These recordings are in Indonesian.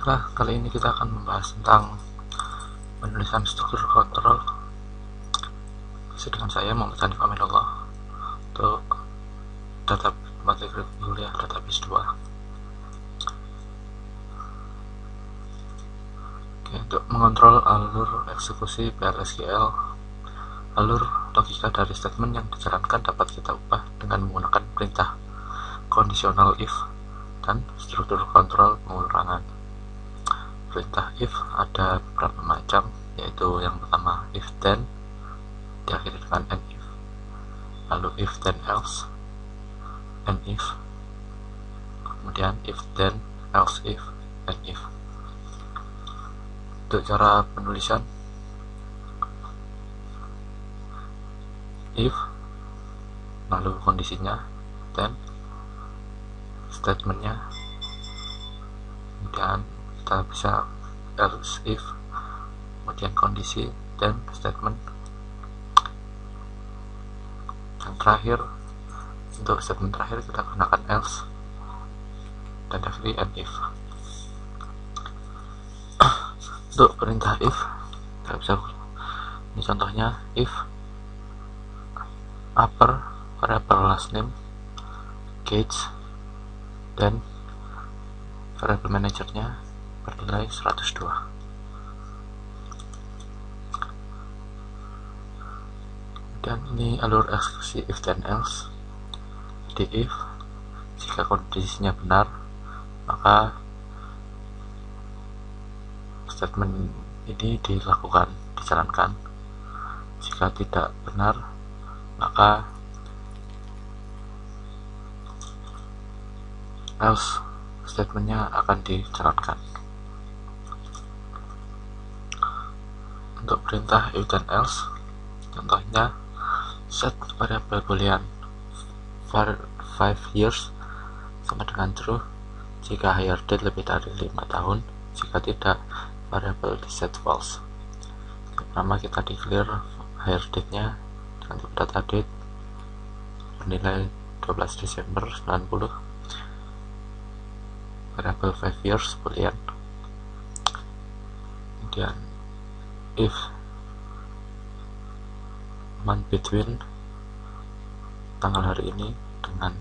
Nah, kali ini kita akan membahas tentang penulisan struktur kontrol dengan saya Muhammad Hanif Aminullah untuk data materi kuliah database 2. Untuk mengontrol alur eksekusi PLSQL, alur logika dari statement yang dijalankan dapat kita ubah dengan menggunakan perintah conditional if dan struktur kontrol pengulangan. Perintah if ada beberapa macam, yaitu yang pertama if then diakhiri dengan and if, lalu if then else, and if, kemudian if then else if, and if. Untuk cara penulisan, if, lalu kondisinya, then, statementnya, kemudian kita bisa else if, kemudian kondisi, then statement. Yang terakhir, untuk statement terakhir kita gunakan else dan akhiri and if. Untuk perintah if, kita bisa, ini contohnya, if upper variable last name gauge, dan variable managernya bernilai 102. Dan ini alur eksekusi if then else. Di if, jika kondisinya benar, maka statement ini dijalankan. Jika tidak benar, maka else statementnya akan dijalankan. Untuk perintah if then else, contohnya set variabel boolean for 5 years sama dengan true jika hire date lebih dari 5 tahun, jika tidak variabel di set false. Pertama kita declare hire date nya dengan data date bernilai 12 Desember 90, variabel 5 years boolean. Kemudian if month between tanggal hari ini dengan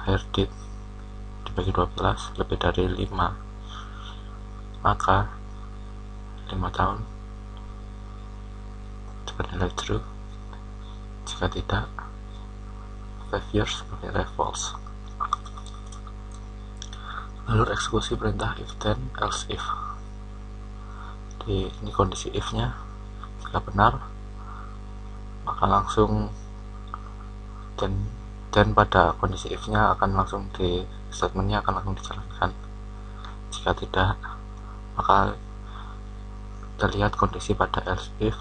hire date dibagi 12 lebih dari 5, maka 5 tahun bernilai true, jika tidak 5 years bernilai false. Alur eksekusi perintah if then else if. Ini kondisi if nya, jika benar maka langsung dan pada kondisi if nya akan langsung di statementnya akan langsung dijalankan. Jika tidak, maka kita lihat kondisi pada else if.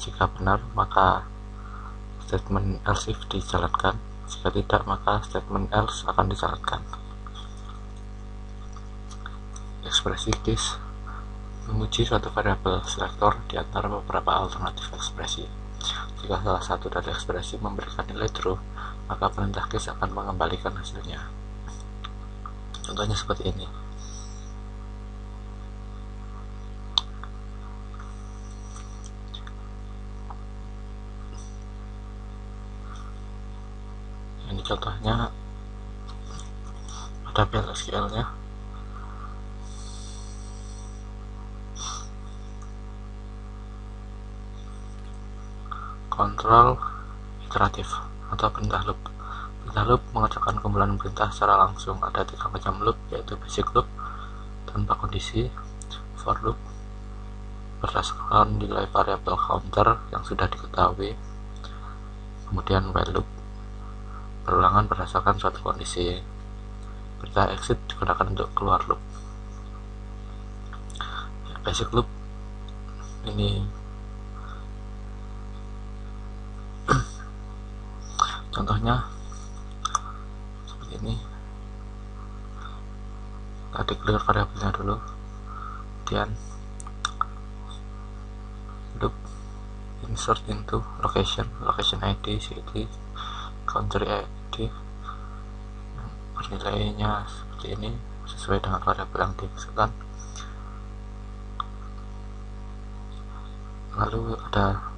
Jika benar, maka statement else if dijalankan. Jika tidak, maka statement else akan dijalankan. Ekspresi case menguji suatu variabel selektor di antara beberapa alternatif ekspresi. Jika salah satu dari ekspresi memberikan nilai true, maka perintah case akan mengembalikan hasilnya. Contohnya seperti ini. Ini contohnya pada PLSQL nya. Kontrol iteratif atau perintah loop. Perintah loop mengerjakan kumpulan perintah secara langsung. Ada 3 macam loop, yaitu basic loop tanpa kondisi, for loop berdasarkan nilai variabel counter yang sudah diketahui, kemudian while loop berulangan berdasarkan suatu kondisi. Perintah exit digunakan untuk keluar loop. Basic loop ini contohnya seperti ini. Kita declare variabelnya dulu, kemudian loop insert into location ID, city, country ID, bernilainya seperti ini, sesuai dengan variabel yang dimasukkan. Lalu ada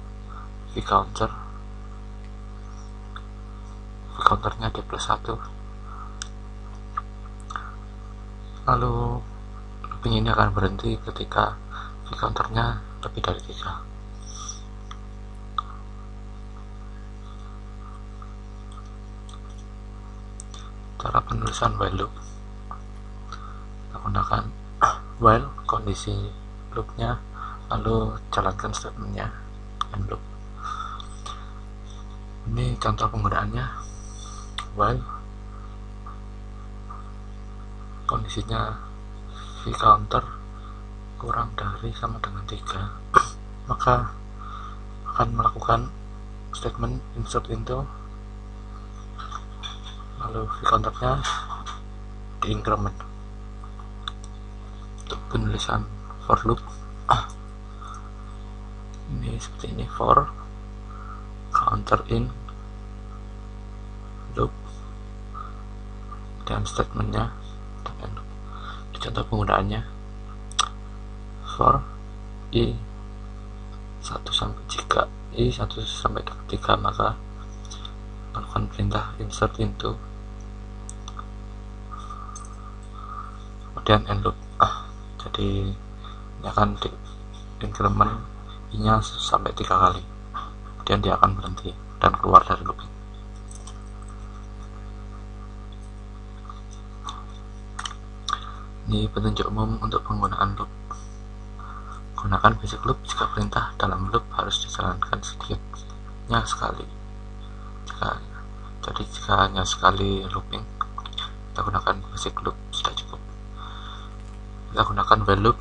v-counternya di +1. Lalu looping ini akan berhenti ketika v-counternya lebih dari 3. Cara penulisan while loop, kita gunakan while kondisi loopnya, lalu jalankan statementnya end loop. Ini contoh penggunaannya. While kondisinya v-counter kurang dari sama dengan 3, maka akan melakukan statement insert into, lalu v-counternya di increment. Untuk penulisan for loop ini seperti ini: for counter in loop dan statementnya dan loop. Di contoh penggunaannya, for i1 sampai 3, maka melakukan perintah insert into, kemudian end loop. Jadi ini akan di increment i-nya sampai 3 kali, kemudian dia akan berhenti dan keluar dari looping. Ini petunjuk umum untuk penggunaan loop. Gunakan basic loop jika perintah dalam loop harus dijalankan sedikitnya sekali. Jadi jika hanya sekali looping, kita gunakan basic loop, sudah cukup. Kita gunakan while loop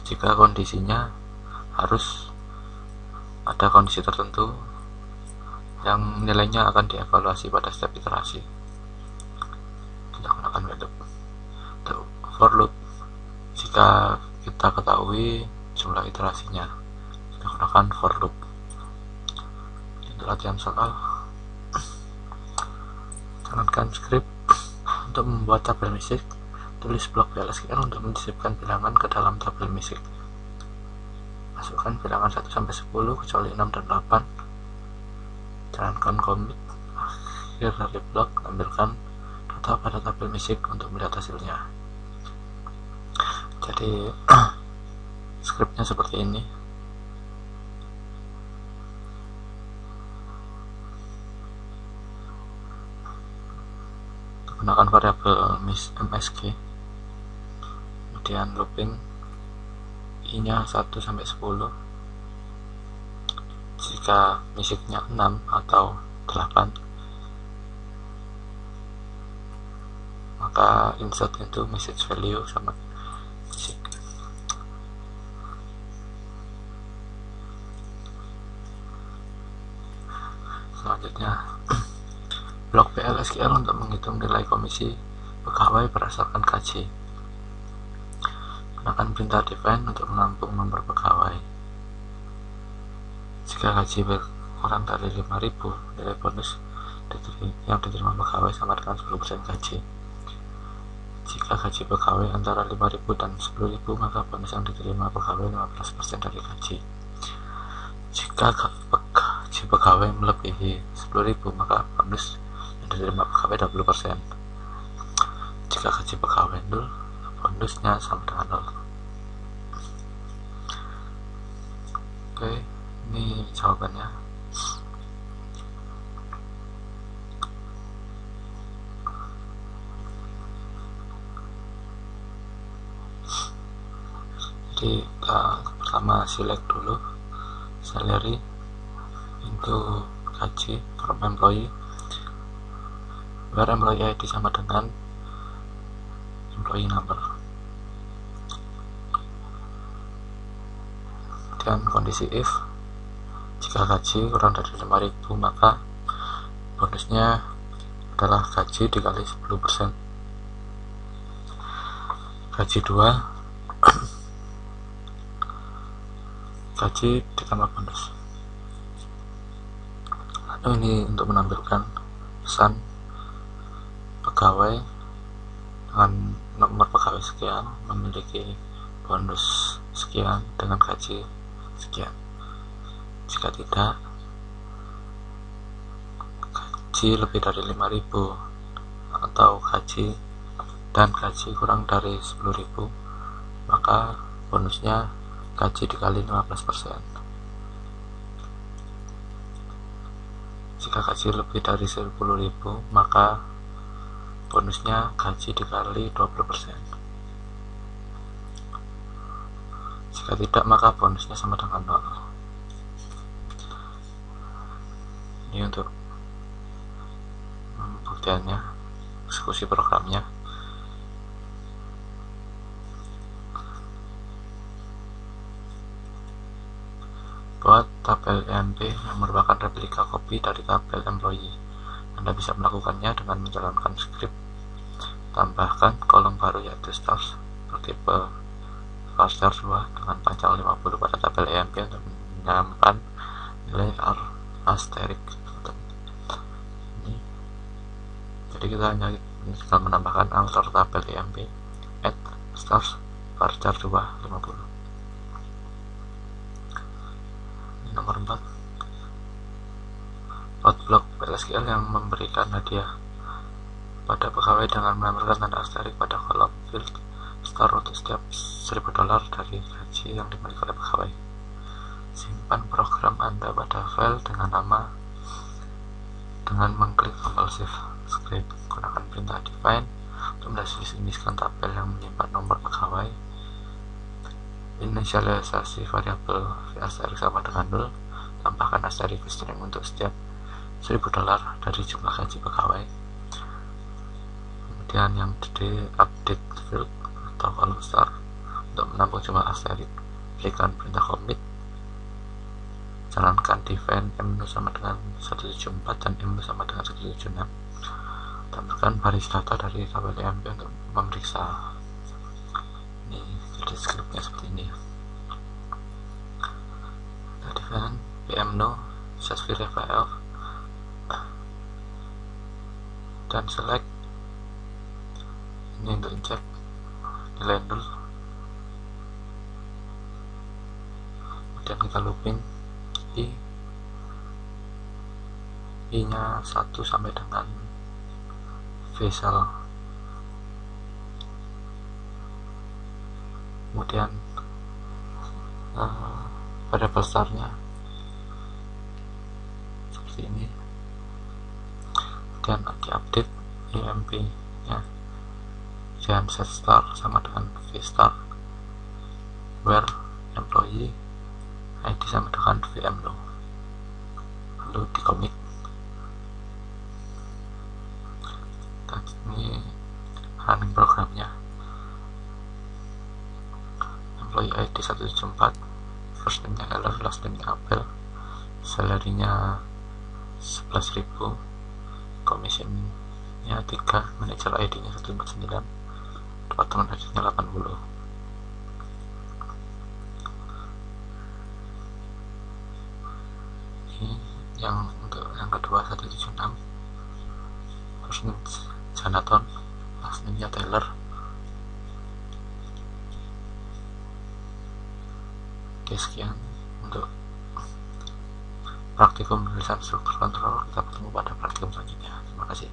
jika kondisinya harus ada kondisi tertentu yang nilainya akan dievaluasi pada setiap iterasi. Kita gunakan while loop. For loop jika kita ketahui jumlah iterasinya, kita gunakan for loop. Untuk latihan soal, jalankan script untuk membuat tabel MISIC. Tulis blok PLSQL untuk menyisipkan bilangan ke dalam tabel MISIC. Masukkan bilangan 1 sampai 10 kecuali 6 dan 8. Jalankan commit akhir dari blok, tampilkan data pada tabel MISIC untuk melihat hasilnya. Jadi skripnya seperti ini. Gunakan variabel MSG, kemudian looping i-nya 1 sampai 10. Jika MISIC-nya 6 atau 8, maka insert into message value sama MISIC. Selanjutnya, blok PLSQL untuk menghitung nilai komisi pegawai berdasarkan gaji. Gunakan perintah define untuk menampung nomor pegawai. Jika gaji kurang dari 5.000, nilai bonus yang diterima pegawai sama dengan 10% gaji. Jika gaji pegawai antara 5.000 dan 10.000, maka bonus yang diterima pegawai 15% dari gaji. Jika gaji pegawai melebihi 10.000, maka bonus yang diterima pegawai 20%. Jika gaji pegawai 0, bonusnya sama dengan 0. Oke, ini jawabannya. Jadi kita pertama select dulu salary into gaji from employee, where employee ID sama dengan employee number. Dan kondisi if jika gaji kurang dari 5.000, maka bonusnya adalah gaji dikali 10%. Gaji 2 gaji ditambah bonus. Lalu ini untuk menampilkan pesan pegawai dengan nomor pegawai sekian memiliki bonus sekian dengan gaji sekian. Jika tidak, gaji lebih dari 5.000 atau gaji kurang dari 10.000, maka bonusnya gaji dikali 15%. Jika gaji lebih dari 10.000, maka bonusnya gaji dikali 20%. Jika tidak, maka bonusnya sama dengan 0. Ini untuk pembuktiannya, eksekusi programnya. Buat tabel EMP yang merupakan replika kopi dari tabel employee. Anda bisa melakukannya dengan menjalankan script. Tambahkan kolom baru yaitu stars bertipe varchar 2 dengan panjang 50 pada tabel EMP untuk menyamakan nilai asterik. Jadi kita hanya tinggal menambahkan alter tabel EMP add stars varchar 2 50. Ini nomor 4, outblock PLSQL yang memberikan hadiah pada pegawai dengan menambahkan tanda asterik pada kolom field star untuk setiap $1.000 dari gaji yang dimiliki oleh pegawai. Simpan program Anda pada file dengan nama dengan mengklik tombol save script. Gunakan perintah define untuk mendefinisikan tabel yang menyimpan nomor pegawai. Inisialisasi variabel asterik sama dengan 0. Tambahkan asterik string untuk setiap $1.000 dari jumlah gaji pegawai. Kemudian yang di update field atau column star untuk menampung jumlah asterik, berikan perintah commit. Jalankan define m sama dengan 174 dan m sama dengan 176. Tambahkan baris data dari tabel EMP untuk memeriksa. Ini jadi scriptnya seperti ini. Kita define pmno set verify dan select. Ini untuk cek nilai 0. Kemudian kita looping i nya 1 sampai dengan v cell. Kemudian variabel startnya seperti ini. Kemudian diupdate EMP nya, dan set star sama dengan v star, where employee ID sama dengan vmno, lalu di commit. Ini running programnya. Employee ID 174, first name nya Eller, last name nya Abel, salary nya 11.000, commission nya 3, manager ID nya 159, departemen ID nya 80. Ini yang untuk yang kedua 176, first name Janaton, last name nya Taylor. Oke, sekian untuk praktikum penulisan struktur kontrol. Kita bertemu pada praktikum selanjutnya. Terima kasih.